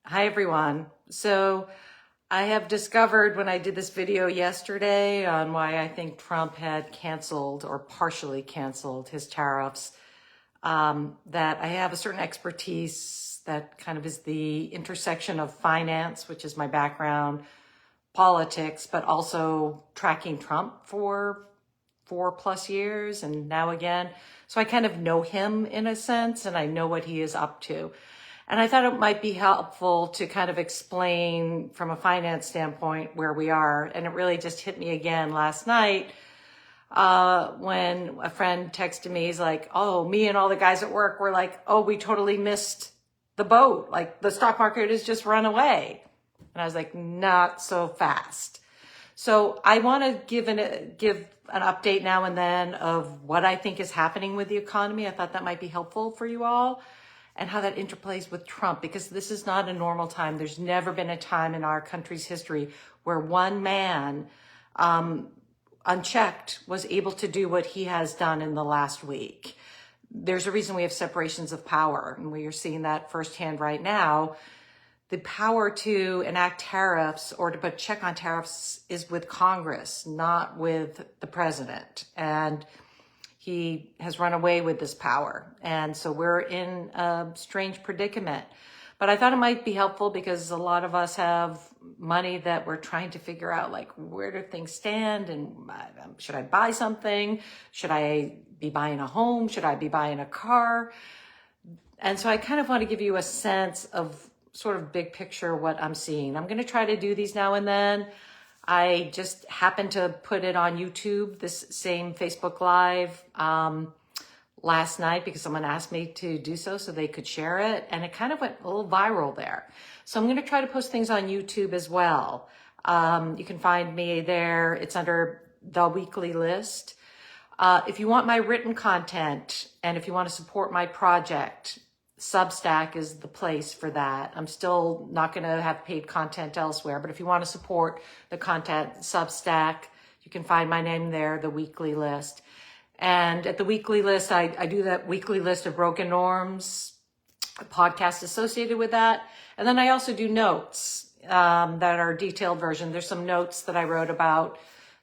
Hi, everyone. So I have discovered when I did this video yesterday on why I think Trump had canceled or partially canceled his tariffs, that I have a certain expertise that kind of is the intersection of finance, which is my background, politics, but also tracking Trump for 4+ years and now again. So I kind of know him in a sense and I know what he is up to. And I thought it might be helpful to kind of explain from a finance standpoint where we are. And it really just hit me again last night when a friend texted me. He's like, oh, me and all the guys at work were like, oh, we totally missed the boat. Like the stock market has just run away. And I was like, not so fast. So I want to give an update now and then of what I think is happening with the economy. I thought that might be helpful for you all, and how that interplays with Trump, because this is not a normal time. There's never been a time in our country's history where one man, unchecked, was able to do what he has done in the last week. There's a reason we have separations of power, and we are seeing that firsthand right now. The power to enact tariffs or to put check on tariffs is with Congress, not with the president. And he has run away with this power. And so we're in a strange predicament. But I thought it might be helpful because a lot of us have money that we're trying to figure out, like, where do things stand? And should I buy something? Should I be buying a home? Should I be buying a car? And so I kind of want to give you a sense of sort of big picture what I'm seeing. I'm going to try to do these now and then. I just happened to put it on YouTube, this same Facebook Live, last night because someone asked me to do so they could share it. And it kind of went a little viral there. So I'm going to try to post things on YouTube as well. You can find me there. It's under The Weekly List. If you want my written content and if you want to support my project, Substack is the place for that. I'm still not going to have paid content elsewhere, but if you want to support the content, Substack, you can find my name there, The Weekly List. And at The Weekly List, I do that weekly list of broken norms, a podcast associated with that. And then I also do notes that are a detailed version. There's some notes that I wrote about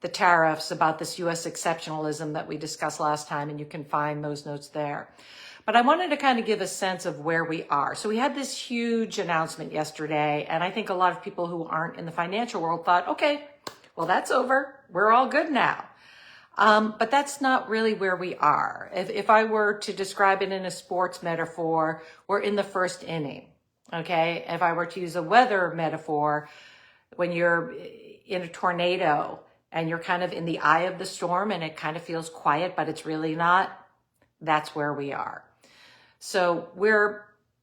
the tariffs, about this U.S. exceptionalism that we discussed last time, and you can find those notes there. But I wanted to kind of give a sense of where we are. So we had this huge announcement yesterday, and I think a lot of people who aren't in the financial world thought, okay, well, that's over. We're all good now. But that's not really where we are. If I were to describe it in a sports metaphor, we're in the first inning, okay? If I were to use a weather metaphor, when you're in a tornado and you're kind of in the eye of the storm and it kind of feels quiet, but it's really not, that's where we are. So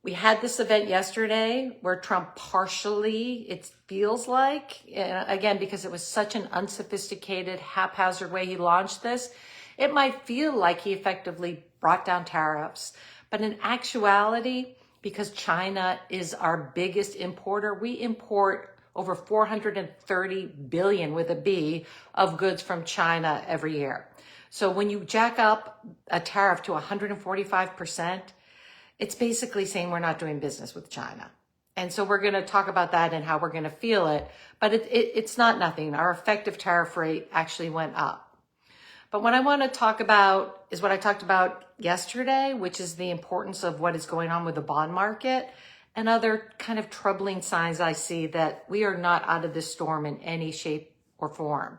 we had this event yesterday where Trump partially, it feels like, again, because it was such an unsophisticated, haphazard way he launched this, it might feel like he effectively brought down tariffs. But in actuality, because China is our biggest importer, we import over 430 billion with a B of goods from China every year. So when you jack up a tariff to 145%, it's basically saying we're not doing business with China. And so we're going to talk about that and how we're going to feel it. But it's not nothing. Our effective tariff rate actually went up. But what I want to talk about is what I talked about yesterday, which is the importance of what is going on with the bond market and other kind of troubling signs I see that we are not out of this storm in any shape or form.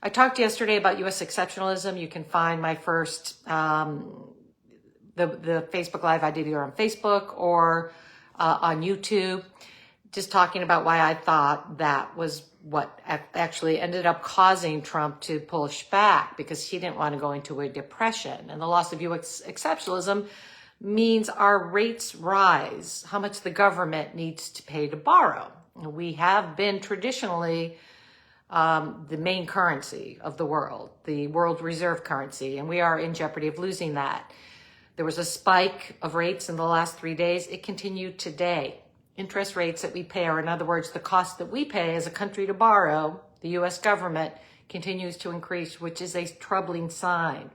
I talked yesterday about U.S. exceptionalism. You can find my first, the Facebook Live I did either on Facebook or on YouTube, just talking about why I thought that was what actually ended up causing Trump to push back, because he didn't want to go into a depression. And the loss of U.S. exceptionalism means our rates rise, how much the government needs to pay to borrow. We have been traditionally the main currency of the world, the world reserve currency, and we are in jeopardy of losing that. There was a spike of rates in the last 3 days. It continued today. Interest rates that we pay, or in other words, the cost that we pay as a country to borrow, the U.S. government, continues to increase, which is a troubling sign.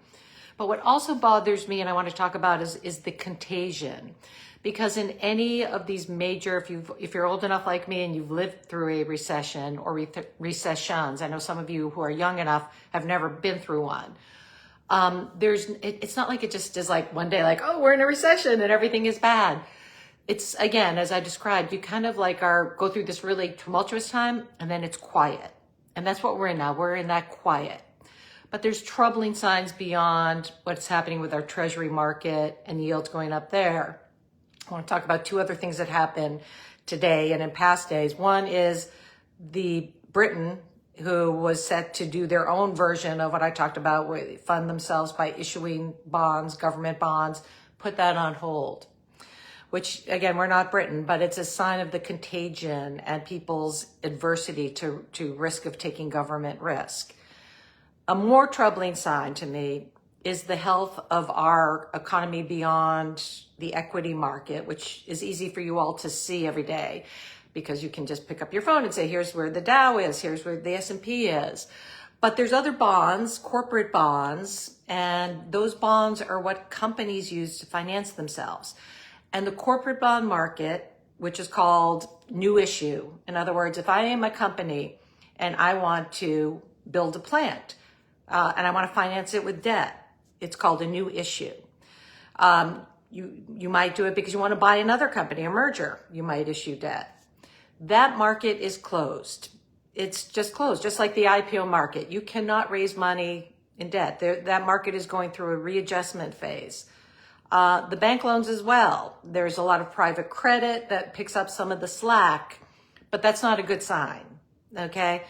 But what also bothers me, and I want to talk about, is the contagion. Because in any of these major, if you're old enough like me and you've lived through a recession or recessions, I know some of you who are young enough have never been through one. It's not like it just is like one day like, oh, we're in a recession and everything is bad. It's, again, as I described, you kind of like go through this really tumultuous time and then it's quiet. And that's what we're in now. We're in that quiet. But there's troubling signs beyond what's happening with our treasury market and yields going up there. I want to talk about two other things that happened today and in past days. One is the Britain, who was set to do their own version of what I talked about, where they fund themselves by issuing bonds, government bonds, put that on hold. Which, again, we're not Britain, but it's a sign of the contagion and people's adversity to risk of taking government risk. A more troubling sign to me is the health of our economy beyond the equity market, which is easy for you all to see every day because you can just pick up your phone and say, here's where the Dow is, here's where the S&P is. But there's other bonds, corporate bonds, and those bonds are what companies use to finance themselves. And the corporate bond market, which is called new issue. In other words, if I am a company and I want to build a plant and I want to finance it with debt, it's called a new issue. You might do it because you want to buy another company, a merger. You might issue debt. That market is closed. It's just closed, just like the IPO market. You cannot raise money in debt. That market is going through a readjustment phase. The bank loans as well. There's a lot of private credit that picks up some of the slack, but that's not a good sign, okay?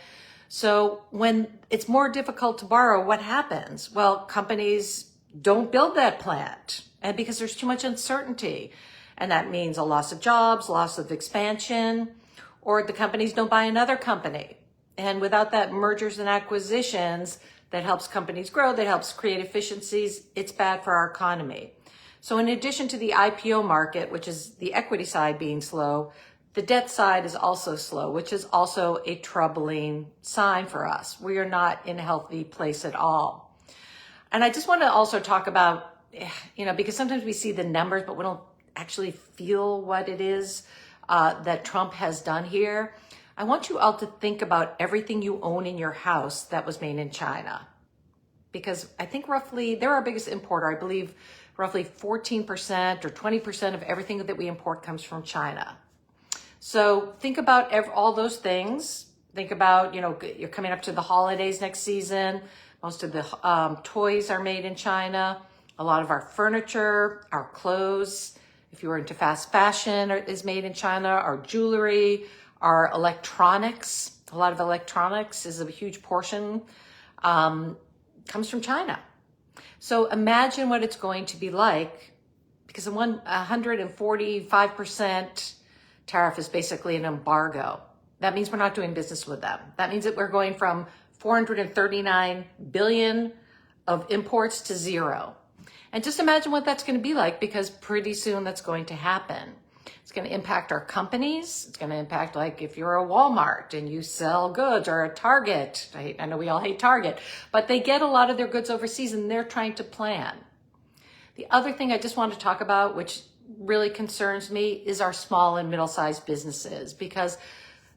So when it's more difficult to borrow, what happens? Well, companies don't build that plant, and because there's too much uncertainty, and that means a loss of jobs, loss of expansion, or the companies don't buy another company. And without that mergers and acquisitions that helps companies grow, that helps create efficiencies, it's bad for our economy. So in addition to the IPO market, which is the equity side being slow, the debt side is also slow, which is also a troubling sign for us. We are not in a healthy place at all. And I just want to also talk about, because sometimes we see the numbers, but we don't actually feel what it is that Trump has done here. I want you all to think about everything you own in your house that was made in China. Because I think roughly, they're our biggest importer. I believe roughly 14% or 20% of everything that we import comes from China. So think about all those things. Think about, you're coming up to the holidays next season. Most of the toys are made in China. A lot of our furniture, our clothes, if you were into fast fashion, is made in China. Our jewelry, our electronics, a lot of electronics is a huge portion, comes from China. So imagine what it's going to be like, because a 145% tariff is basically an embargo. That means we're not doing business with them. That means that we're going from 439 billion of imports to zero. And just imagine what that's going to be like, because pretty soon that's going to happen. It's going to impact our companies. It's going to impact, like, if you're a Walmart and you sell goods, or a Target. I know we all hate Target, but they get a lot of their goods overseas and they're trying to plan. The other thing I just want to talk about, which really concerns me, is our small and middle-sized businesses, because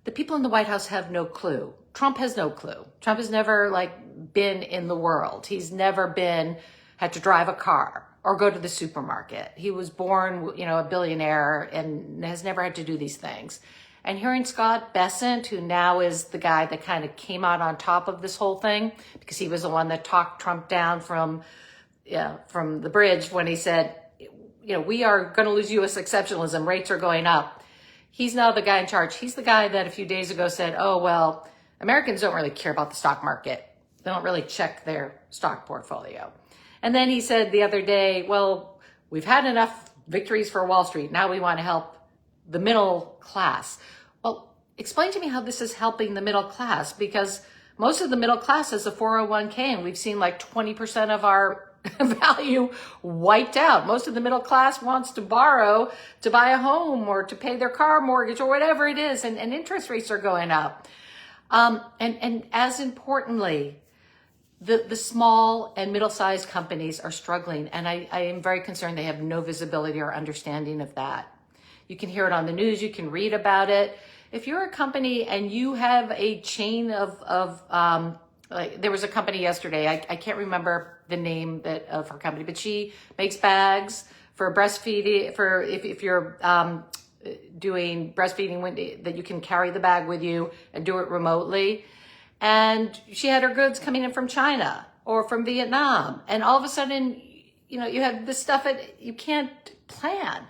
the people in the White House have no clue. Trump has no clue. Trump has never been in the world. He's never had to drive a car or go to the supermarket. He was born, a billionaire, and has never had to do these things. And hearing Scott Bessent, who now is the guy that kind of came out on top of this whole thing, because he was the one that talked Trump down from the bridge when he said, we are going to lose U.S. exceptionalism, rates are going up. He's now the guy in charge. He's the guy that a few days ago said, oh, well, Americans don't really care about the stock market. They don't really check their stock portfolio. And then he said the other day, well, we've had enough victories for Wall Street. Now we want to help the middle class. Well, explain to me how this is helping the middle class, because most of the middle class has a 401k, and we've seen 20% of our value wiped out. Most of the middle class wants to borrow to buy a home or to pay their car mortgage or whatever it is, and interest rates are going up. And as importantly, the small and middle-sized companies are struggling, and I am very concerned they have no visibility or understanding of that. You can hear it on the news, you can read about it. If you're a company and you have a chain like there was a company yesterday, I can't remember the name of her company, but she makes bags for breastfeeding, for if you're doing breastfeeding, that you can carry the bag with you and do it remotely. And she had her goods coming in from China or from Vietnam. And all of a sudden, you have this stuff that you can't plan.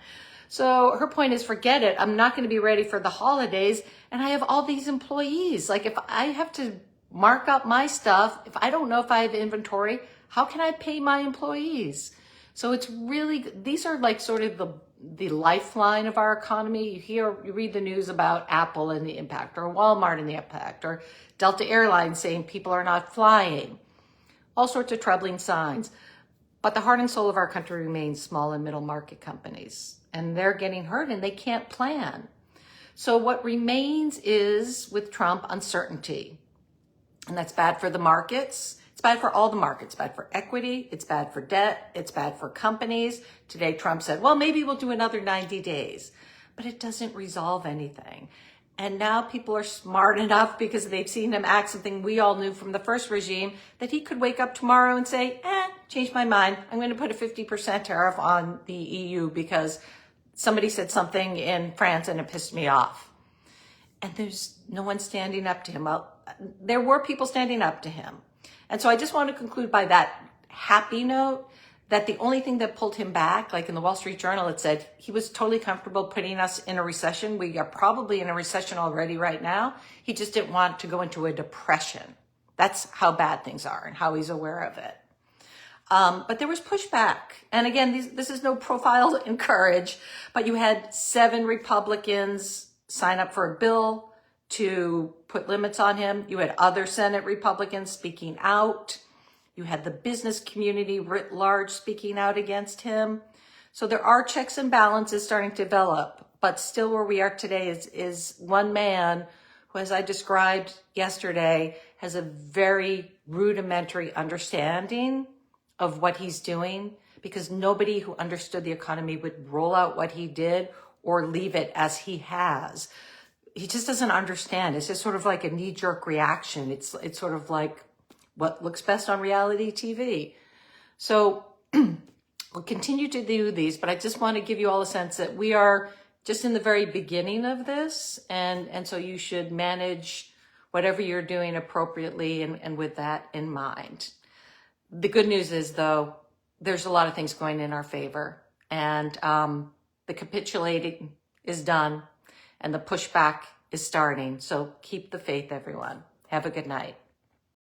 So her point is, forget it. I'm not going to be ready for the holidays. And I have all these employees. Like, if I have to mark up my stuff, if I don't know if I have inventory, how can I pay my employees? So it's really, these are like sort of the lifeline of our economy. You read the news about Apple and the impact, or Walmart and the impact, or Delta Airlines saying people are not flying. All sorts of troubling signs. But the heart and soul of our country remains small and middle market companies. And they're getting hurt and they can't plan. So what remains is, with Trump, uncertainty. And that's bad for the markets. It's bad for all the markets. It's bad for equity. It's bad for debt. It's bad for companies. Today, Trump said, well, maybe we'll do another 90 days. But it doesn't resolve anything. And now people are smart enough, because they've seen him act something we all knew from the first regime, that he could wake up tomorrow and say, change my mind. I'm going to put a 50% tariff on the EU because somebody said something in France and it pissed me off. And there's no one standing up to him. Well, there were people standing up to him. And so I just want to conclude by that happy note, that the only thing that pulled him back, like in the Wall Street Journal, it said he was totally comfortable putting us in a recession. We are probably in a recession already right now. He just didn't want to go into a depression. That's how bad things are and how he's aware of it. But there was pushback. And again, this is no profile to encourage, but you had 7 Republicans sign up for a bill to put limits on him. You had other Senate Republicans speaking out. You had the business community writ large speaking out against him. So there are checks and balances starting to develop, but still where we are today is one man who, as I described yesterday, has a very rudimentary understanding of what he's doing, because nobody who understood the economy would roll out what he did or leave it as he has. He just doesn't understand. It's just sort of like a knee-jerk reaction. It's sort of like what looks best on reality TV. So we'll continue to do these, but I just want to give you all a sense that we are just in the very beginning of this. And so you should manage whatever you're doing appropriately and with that in mind. The good news is, though, there's a lot of things going in our favor, and the capitulating is done and the pushback is starting. So keep the faith, everyone. Have a good night.